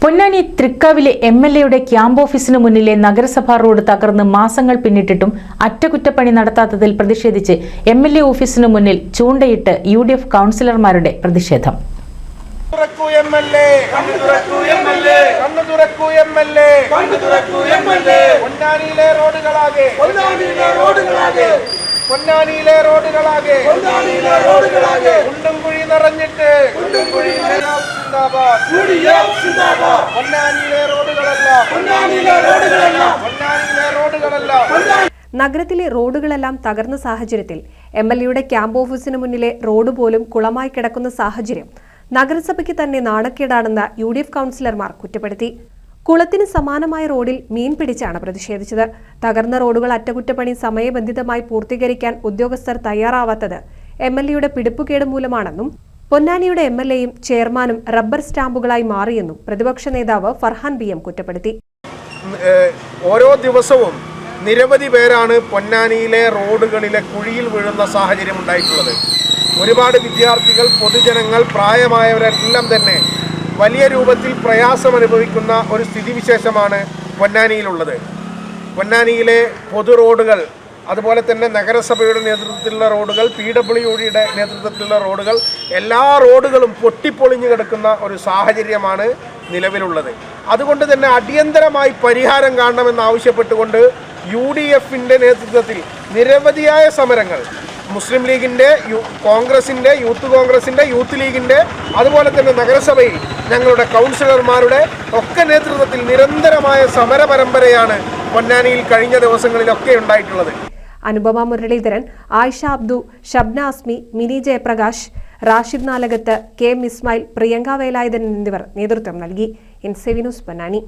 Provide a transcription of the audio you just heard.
Ponnani തൃക്കാവിലെ എംഎൽഎയുടെ camp ഓഫീസിന് മുന്നിലെ നഗരസഭാ റോഡ് തകർന്ന് മാസങ്ങൾ പിന്നിട്ടിട്ടും അറ്റകുറ്റപ്പണി നടത്താത്തതിൽ പ്രതിഷേധിച്ച് എംഎൽഎ ഓഫീസിന് മുന്നിൽ ചൂണ്ടയിട്ട് യുഡിഎഫ് കൗൺസിലർമാരുടെ പ്രതിഷേധം. പൊന്നാനിയിലെ റോഡുകളാകെ കുണ്ടുംകുഴി നിറഞ്ഞിട്ട് നഗരത്തിലെ റോഡുകളെല്ലാം തകർന്ന സാഹചര്യത്തിൽ എംഎൽഎയുടെ ക്യാമ്പ് ഓഫീസിന് മുന്നിലെ റോഡ് പോലും കുളമായി കിടക്കുന്ന സാഹചര്യം നഗരസഭയ്ക്ക് തന്നെ നാണക്കേടാണെന്ന് യുഡിഎഫ് കൗൺസിലർമാർ കുറ്റപ്പെടുത്തി. കുളത്തിന് സമാനമായ റോഡിൽ മീൻ പിടിച്ചാണ് പ്രതിഷേധിച്ചത്. തകർന്ന റോഡുകൾ അറ്റകുറ്റപ്പണി സമയബന്ധിതമായി പൂർത്തീകരിക്കാൻ ഉദ്യോഗസ്ഥർ തയ്യാറാവാത്തത് എംഎൽഎയുടെ പിടിപ്പുകേട് മൂലമാണെന്നും പൊന്നാനിയുടെ എംഎൽഎയും ചെയർമാനും റബ്ബർ സ്റ്റാമ്പുകളായി മാറിയെന്നും പ്രതിപക്ഷ നേതാവ് ഫർഹാൻ BM കുറ്റപ്പെടുത്തി. ഓരോ ദിവസവും നിരവധി പേരാണ് പൊന്നാനിയിലെ റോഡുകളിലെ കുഴിയിൽ വീഴുന്ന സാഹചര്യം ഉണ്ടായിട്ടുള്ളത്. ഒരുപാട് വിദ്യാർത്ഥികൾ, പൊതുജനങ്ങൾ, പ്രായമായവരെല്ലാം തന്നെ വലിയ രൂപത്തിൽ പ്രയാസം അനുഭവിക്കുന്ന ഒരു സ്ഥിതിവിശേഷമാണ് പൊന്നാനിയിലുള്ളത്. പൊന്നാനിയിലെ പൊതു റോഡുകൾ, അതുപോലെ തന്നെ നഗരസഭയുടെ നേതൃത്വത്തിലുള്ള റോഡുകൾ, PWDയുടെ നേതൃത്വത്തിലുള്ള റോഡുകൾ, എല്ലാ റോഡുകളും പൊട്ടിപ്പൊളിഞ്ഞു കിടക്കുന്ന ഒരു സാഹചര്യമാണ് നിലവിലുള്ളത്. അതുകൊണ്ട് തന്നെ അടിയന്തരമായി പരിഹാരം കാണണമെന്നാവശ്യപ്പെട്ടുകൊണ്ട് UDFന്റെ നേതൃത്വത്തിൽ നിരവധിയായ സമരങ്ങൾ മുസ്ലിം ലീഗിൻ്റെ, കോൺഗ്രസിൻ്റെ, യൂത്ത് കോൺഗ്രസിൻ്റെ, യൂത്ത് ലീഗിൻ്റെ, അതുപോലെ തന്നെ നഗരസഭയിൽ ഞങ്ങളുടെ കൗൺസിലർമാരുടെ ഒക്കെ നേതൃത്വത്തിൽ നിരന്തരമായ സമര പരമ്പരയാണ് പൊന്നാനിയിൽ കഴിഞ്ഞ ദിവസങ്ങളിലൊക്കെ ഉണ്ടായിട്ടുള്ളത്. അനുപമ മുരളീധരൻ, ആയിഷ അബ്ദു, ഷബ്ന അസ്മി, മിനി ജയപ്രകാശ്, റാഷിദ് നാലകത്ത്, KM ഇസ്മായിൽ, പ്രിയങ്ക വേലായുധൻ എന്നിവർ നേതൃത്വം നൽകി. NCV news Ponnani.